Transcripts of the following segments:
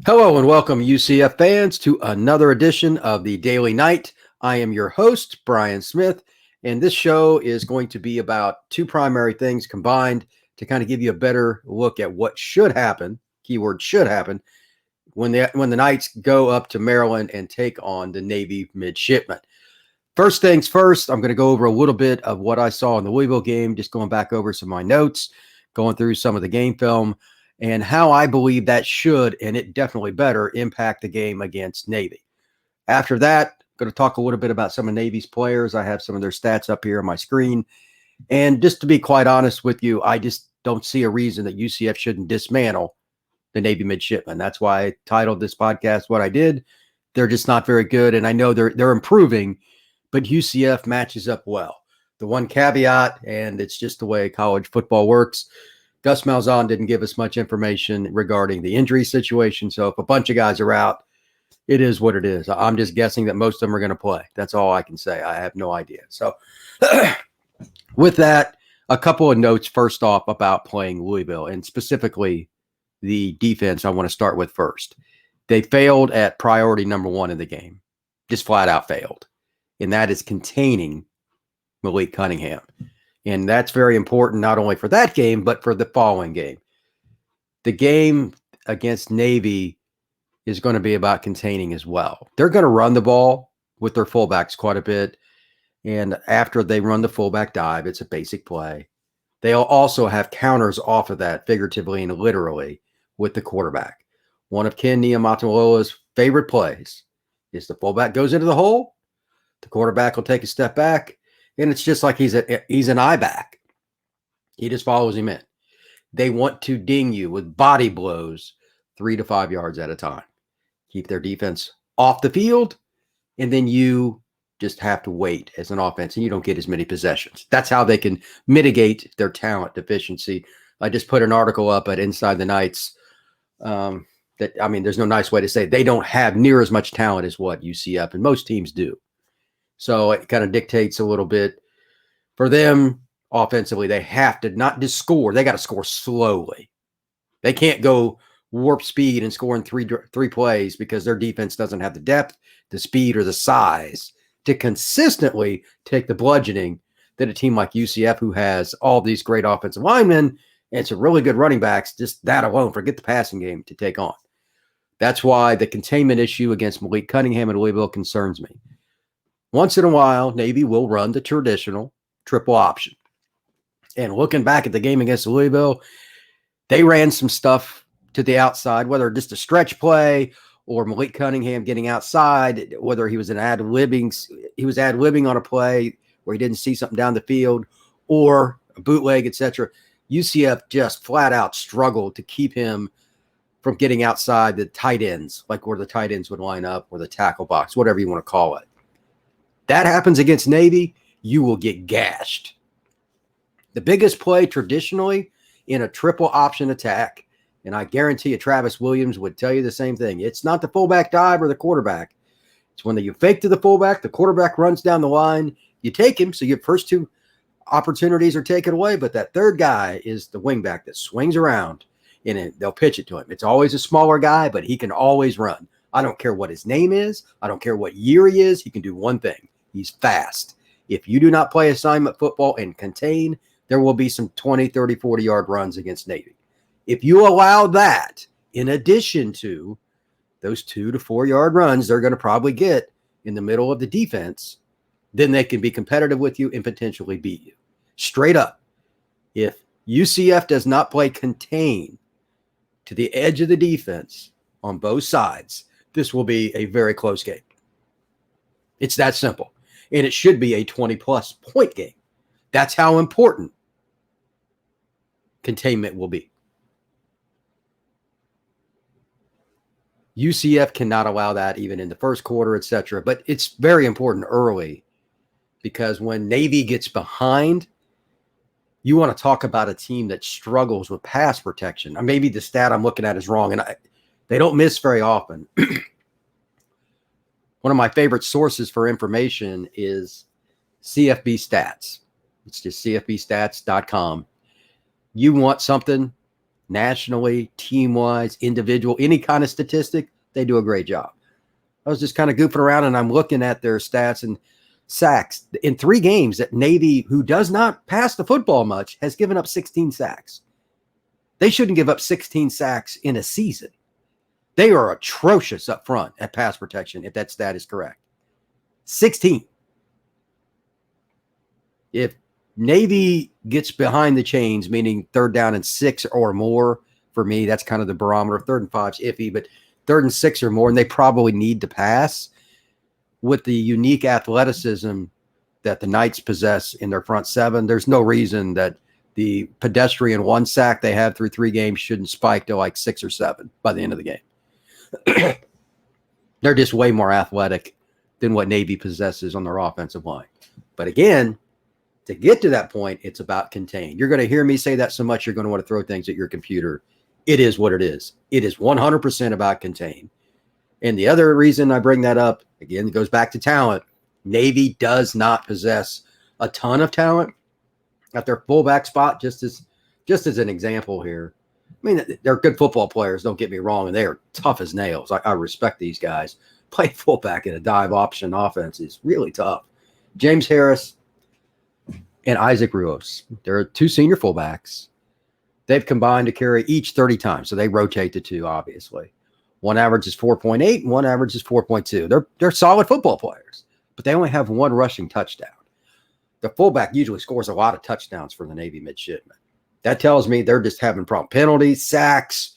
Hello and welcome, UCF fans, to another edition of the Daily Night. I am your host, Brian Smith, and this show is going to be about two primary things combined to kind of give you a better look at what should happen, keyword should happen, when the Knights go up to Maryland and take on the Navy midshipmen. First things first, I'm going to go over a little bit of what I saw in the Louisville game, just going back over some of my notes, going through some of the game film, and how I believe that should, and it definitely better, impact the game against Navy. After that, I'm going to talk a little bit about some of Navy's players. I have some of their stats up here on my screen. And just to be quite honest with you, I just don't see a reason that UCF shouldn't dismantle the Navy midshipmen. That's why I titled this podcast what I did. They're just not very good, and I know they're improving, but UCF matches up well. The one caveat, and it's just the way college football works, Gus Malzahn didn't give us much information regarding the injury situation. So if a bunch of guys are out, it is what it is. I'm just guessing that most of them are going to play. That's all I can say. I have no idea. So with that, a couple of notes first off about playing Louisville, and specifically the defense I want to start with first. They failed at priority number one in the game, just flat out failed. And that is containing Malik Cunningham. And that's very important, not only for that game, but for the following game. The game against Navy is going to be about containing as well. They're going to run the ball with their fullbacks quite a bit. And after they run the fullback dive, it's a basic play. They'll also have counters off of that, figuratively and literally, with the quarterback. One of Ken Niumatalolo's favorite plays is the fullback goes into the hole, the quarterback will take a step back, and it's just like he's an eye back. He just follows him in. They want to ding you with body blows 3 to 5 yards at a time. Keep their defense off the field, and then you just have to wait as an offense, and you don't get as many possessions. That's how they can mitigate their talent deficiency. I just put an article up at Inside the Knights there's no nice way to say it. They don't have near as much talent as what UCF and most teams do. So it kind of dictates a little bit for them offensively. They have to not just score. They got to score slowly. They can't go warp speed and score in three plays because their defense doesn't have the depth, the speed, or the size to consistently take the bludgeoning that a team like UCF, who has all these great offensive linemen and some really good running backs, just that alone, forget the passing game, to take on. That's why the containment issue against Malik Cunningham and Louisville concerns me. Once in a while, Navy will run the traditional triple option. And looking back at the game against Louisville, they ran some stuff to the outside, whether just a stretch play or Malik Cunningham getting outside, whether he was ad-libbing on a play where he didn't see something down the field, or a bootleg, etc. UCF just flat out struggled to keep him from getting outside the tight ends, like where the tight ends would line up, or the tackle box, whatever you want to call it. That happens against Navy, you will get gashed. The biggest play traditionally in a triple option attack, and I guarantee you Travis Williams would tell you the same thing. It's not the fullback dive or the quarterback. It's when you fake to the fullback, the quarterback runs down the line, you take him, so your first two opportunities are taken away, but that third guy is the wingback that swings around, and they'll pitch it to him. It's always a smaller guy, but he can always run. I don't care what his name is. I don't care what year he is. He can do one thing. He's fast. If you do not play assignment football and contain, there will be some 20, 30, 40-yard runs against Navy. If you allow that, in addition to those 2 to 4 yard runs they're going to probably get in the middle of the defense, then they can be competitive with you and potentially beat you. Straight up, if UCF does not play contain to the edge of the defense on both sides, this will be a very close game. It's that simple. And it should be a 20-plus point game. That's how important containment will be. UCF cannot allow that even in the first quarter, etc. But it's very important early, because when Navy gets behind, you want to talk about a team that struggles with pass protection. Maybe the stat I'm looking at is wrong, and they don't miss very often. One of my favorite sources for information is CFB Stats. It's just cfbstats.com. You want something nationally, team-wise, individual, any kind of statistic, they do a great job. I was just kind of goofing around, and I'm looking at their stats and sacks. In 3 games, that Navy, who does not pass the football much, has given up 16 sacks. They shouldn't give up 16 sacks in a season. They are atrocious up front at pass protection, if that stat is correct. 16. If Navy gets behind the chains, meaning 3rd down and 6 or more, for me, that's kind of the barometer. 3rd and 5's iffy, but 3rd and 6 or more, and they probably need to pass. With the unique athleticism that the Knights possess in their front 7, there's no reason that the pedestrian 1 sack they have through 3 games shouldn't spike to like 6 or 7 by the end of the game. They're just way more athletic than what Navy possesses on their offensive line. But again, to get to that point, it's about contain. You're going to hear me say that so much, you're going to want to throw things at your computer. It is what it is. It is 100% about contain. And the other reason I bring that up, again, it goes back to talent. Navy does not possess a ton of talent at their fullback spot, just as an example here. I mean, they're good football players, don't get me wrong, and they are tough as nails. I respect these guys. Playing fullback in a dive option offense is really tough. James Harris and Isaac Ruos, they're 2 senior fullbacks. They've combined to carry each 30 times, so they rotate the 2, obviously. One average is 4.8, and one average is 4.2. They're solid football players, but they only have 1 rushing touchdown. The fullback usually scores a lot of touchdowns for the Navy midshipmen. That tells me they're just having problem. Penalties, sacks,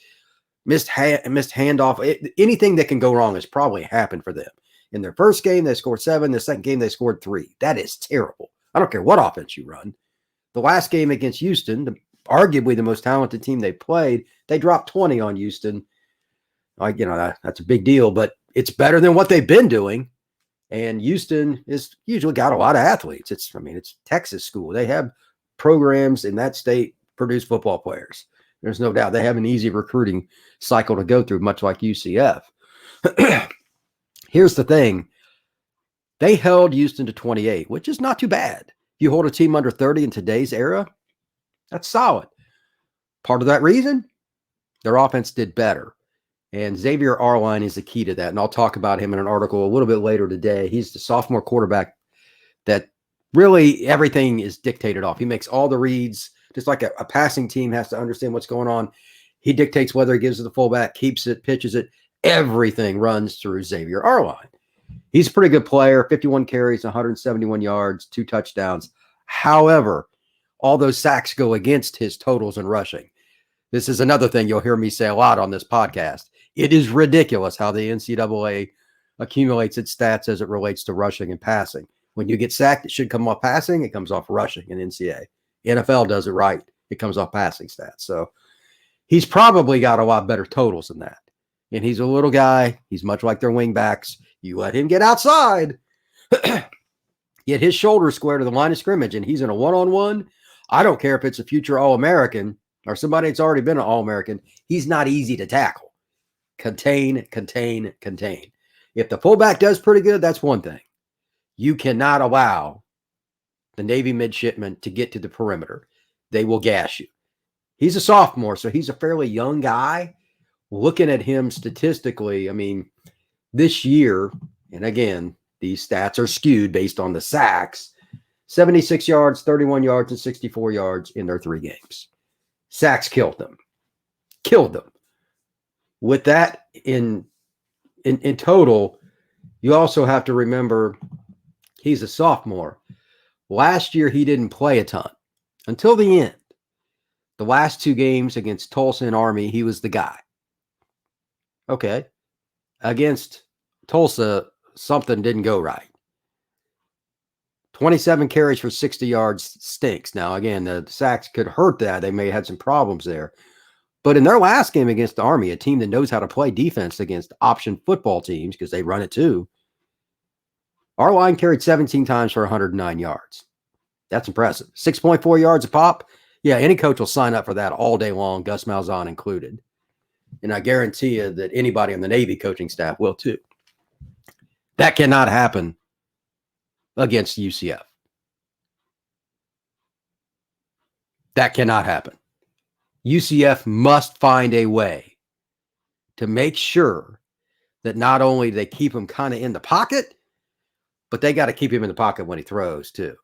missed handoff. Anything that can go wrong has probably happened for them. In their first game, they scored 7. The second game, they scored 3. That is terrible. I don't care what offense you run. The last game against Houston, arguably the most talented team they played, they dropped 20 on Houston. That's a big deal, but it's better than what they've been doing. And Houston is usually got a lot of athletes. It's Texas school. They have programs in that state produce football players. There's no doubt they have an easy recruiting cycle to go through, much like UCF. Here's the thing. They held Houston to 28, which is not too bad. If you hold a team under 30 in today's era, that's solid. Part of that reason, their offense did better. And Xavier Arline is the key to that. And I'll talk about him in an article a little bit later today. He's the sophomore quarterback that really everything is dictated off. He makes all the reads, just like a passing team has to understand what's going on. He dictates whether he gives it to the fullback, keeps it, pitches it. Everything runs through Xavier Arline. He's a pretty good player, 51 carries, 171 yards, 2 touchdowns. However, all those sacks go against his totals in rushing. This is another thing you'll hear me say a lot on this podcast. It is ridiculous how the NCAA accumulates its stats as it relates to rushing and passing. When you get sacked, it should come off passing. It comes off rushing in NCAA. NFL does it right. It comes off passing stats. So he's probably got a lot better totals than that. And he's a little guy. He's much like their wingbacks. You let him get outside, get his shoulder square to the line of scrimmage, and he's in a one-on-one. I don't care if it's a future All-American or somebody that's already been an All-American. He's not easy to tackle. Contain, contain, contain. If the fullback does pretty good, that's one thing. You cannot allow the Navy midshipmen to get to the perimeter. They will gash you. He's a sophomore, so he's a fairly young guy. Looking at him statistically, this year, and again, these stats are skewed based on the sacks, 76 yards, 31 yards, and 64 yards in their 3 games. Sacks killed them. Killed them. With that in total, you also have to remember he's a sophomore. Last year, he didn't play a ton until the end. The last 2 games against Tulsa and Army, he was the guy. Okay. Against Tulsa, something didn't go right. 27 carries for 60 yards stinks. Now, again, the sacks could hurt that. They may have had some problems there. But in their last game against the Army, a team that knows how to play defense against option football teams, because they run it too, our line carried 17 times for 109 yards. That's impressive. 6.4 yards a pop. Yeah, any coach will sign up for that all day long, Gus Malzahn included. And I guarantee you that anybody on the Navy coaching staff will too. That cannot happen against UCF. That cannot happen. UCF must find a way to make sure that not only they keep him kind of in the pocket, but they got to keep him in the pocket when he throws too.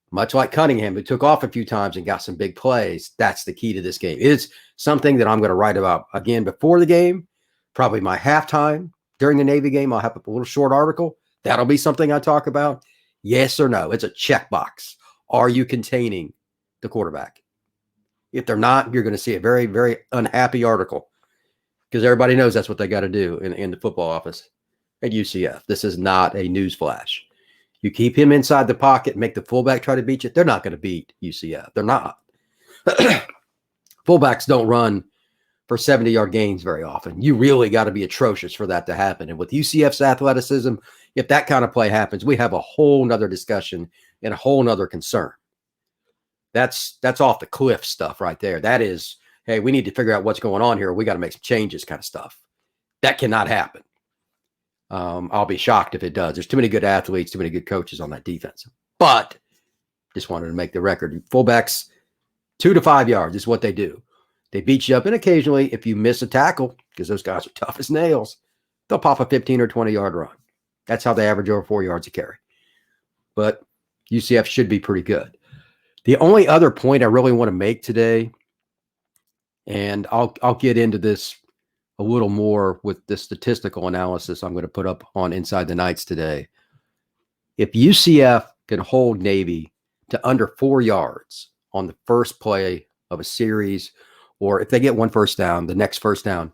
Much like Cunningham, who took off a few times and got some big plays. That's the key to this game. It's something that I'm going to write about again before the game, probably my halftime during the Navy game. I'll have a little short article. That'll be something I talk about. Yes or no. It's a checkbox. Are you containing the quarterback? If they're not, you're going to see a very, very unhappy article because everybody knows that's what they got to do in the football office at UCF. This is not a news flash. You keep him inside the pocket, make the fullback try to beat you. They're not going to beat UCF. They're not. Fullbacks don't run for 70-yard gains very often. You really got to be atrocious for that to happen. And with UCF's athleticism, if that kind of play happens, we have a whole nother discussion and a whole nother concern. That's off the cliff stuff right there. That is, hey, we need to figure out what's going on here. We got to make some changes kind of stuff. That cannot happen. I'll be shocked if it does. There's too many good athletes, too many good coaches on that defense. But just wanted to make the record. Fullbacks, 2 to 5 yards is what they do. They beat you up, and occasionally, if you miss a tackle, because those guys are tough as nails, they'll pop a 15 or 20-yard run. That's how they average over 4 yards a carry. But UCF should be pretty good. The only other point I really want to make today, and I'll get into this a little more with the statistical analysis I'm going to put up on Inside the Nights today. If UCF can hold Navy to under 4 yards on the first play of a series, or if they get one first down, the next first down,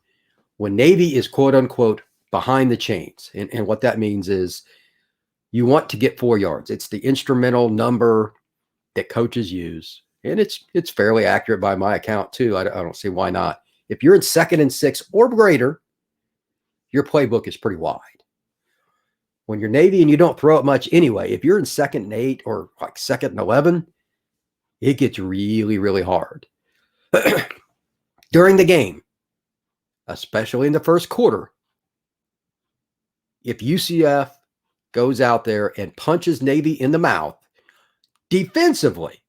when Navy is quote unquote behind the chains, and what that means is you want to get 4 yards. It's the instrumental number that coaches use, and it's fairly accurate by my account too. I don't see why not. If you're in 2nd and 6 or greater, your playbook is pretty wide. When you're Navy and you don't throw it much anyway, if you're in 2nd and 8 or like 2nd and 11, it gets really, really hard. During the game, especially in the first quarter, if UCF goes out there and punches Navy in the mouth defensively,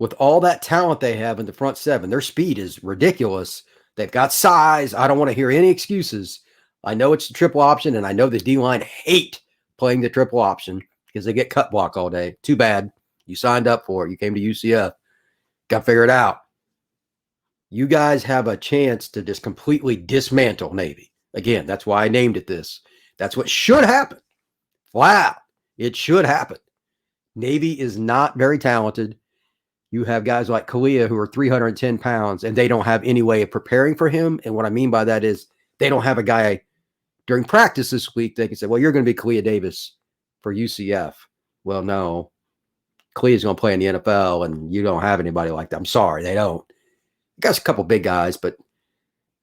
with all that talent they have in the front seven, their speed is ridiculous. They've got size. I don't want to hear any excuses. I know it's the triple option, and I know the D-line hate playing the triple option because they get cut block all day. Too bad. You signed up for it. You came to UCF. Got to figure it out. You guys have a chance to just completely dismantle Navy. Again, that's why I named it this. That's what should happen. Flat. It should happen. Navy is not very talented. You have guys like Kalia who are 310 pounds, and they don't have any way of preparing for him. And what I mean by that is they don't have a guy during practice this week. They can say, well, you're going to be Kalia Davis for UCF. Well, no. Kalia's going to play in the NFL, and you don't have anybody like that. I'm sorry, they don't. You got a couple big guys, but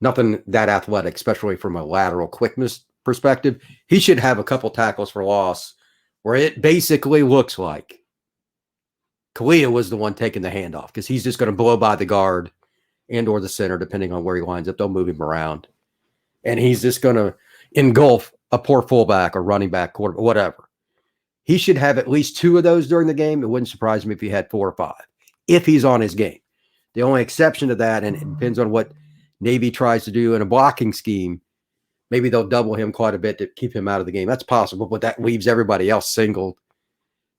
nothing that athletic, especially from a lateral quickness perspective. He should have a couple tackles for loss where it basically looks like Kalia was the one taking the handoff because he's just going to blow by the guard and or the center, depending on where he lines up. They'll move him around. And he's just going to engulf a poor fullback or running back, quarterback, whatever. He should have at least 2 of those during the game. It wouldn't surprise me if he had 4 or 5, if he's on his game. The only exception to that, and it depends on what Navy tries to do in a blocking scheme, maybe they'll double him quite a bit to keep him out of the game. That's possible, but that leaves everybody else singled.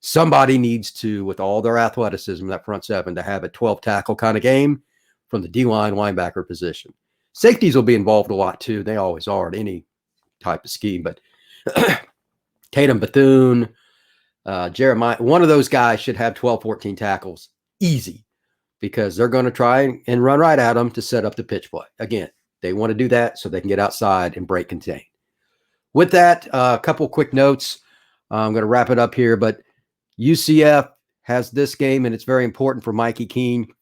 Somebody needs to, with all their athleticism, that front seven, to have a 12-tackle kind of game from the D-line linebacker position. Safeties will be involved a lot too. They always are in any type of scheme. But Tatum, Bethune, Jeremiah, one of those guys should have 12, 14 tackles. Easy. Because they're going to try and run right at them to set up the pitch play. Again, they want to do that so they can get outside and break contain. With that, a couple quick notes. I'm going to wrap it up here, but UCF has this game, and it's very important for Mikey Keene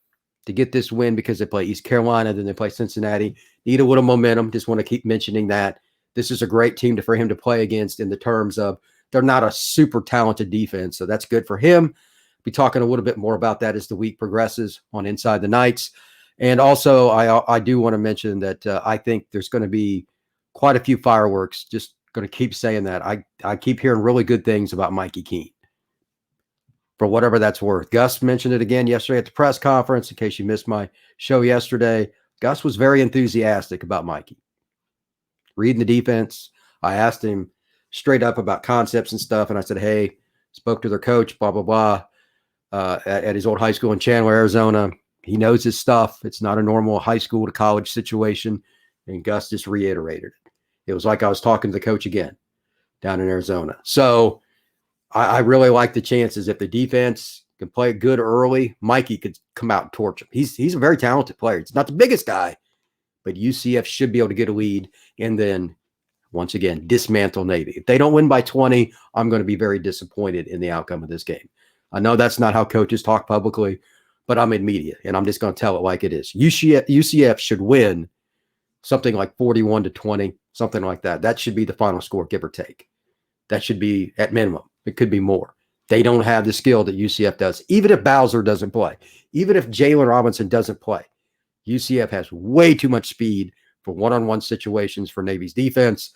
to get this win because they play East Carolina, then they play Cincinnati. Need a little momentum. Just want to keep mentioning that. This is a great team for him to play against in the terms of they're not a super talented defense, so that's good for him. Be talking a little bit more about that as the week progresses on Inside the Nights. And also, I do want to mention that I think there's going to be quite a few fireworks. Just going to keep saying that. I keep hearing really good things about Mikey Keene. for whatever that's worth. Gus mentioned it again yesterday at the press conference. In case you missed my show yesterday, Gus was very enthusiastic about Mikey. Reading the defense, I asked him straight up about concepts and stuff, and I said, hey, spoke to their coach, blah, blah, blah, at his old high school in Chandler, Arizona. He knows his stuff. It's not a normal high school to college situation, and Gus just reiterated it. It was like I was talking to the coach again down in Arizona. So I really like the chances. If the defense can play good early, Mikey could come out and torch him. He's a very talented player. He's not the biggest guy, but UCF should be able to get a lead and then, once again, dismantle Navy. If they don't win by 20, I'm going to be very disappointed in the outcome of this game. I know that's not how coaches talk publicly, but I'm in media, and I'm just going to tell it like it is. UCF should win something like 41-20, something like that. That should be the final score, give or take. That should be at minimum. It could be more. They don't have the skill that UCF does. Even if Bowser doesn't play, even if Jalen Robinson doesn't play, UCF has way too much speed for one-on-one situations for Navy's defense.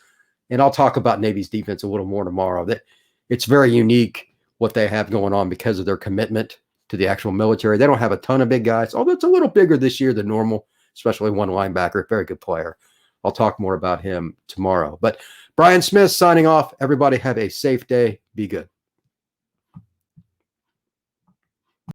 And I'll talk about Navy's defense a little more tomorrow. That it's very unique what they have going on because of their commitment to the actual military. They don't have a ton of big guys, although it's a little bigger this year than normal, especially one linebacker, very good player. I'll talk more about him tomorrow. But Brian Smith signing off. Everybody have a safe day. Be good.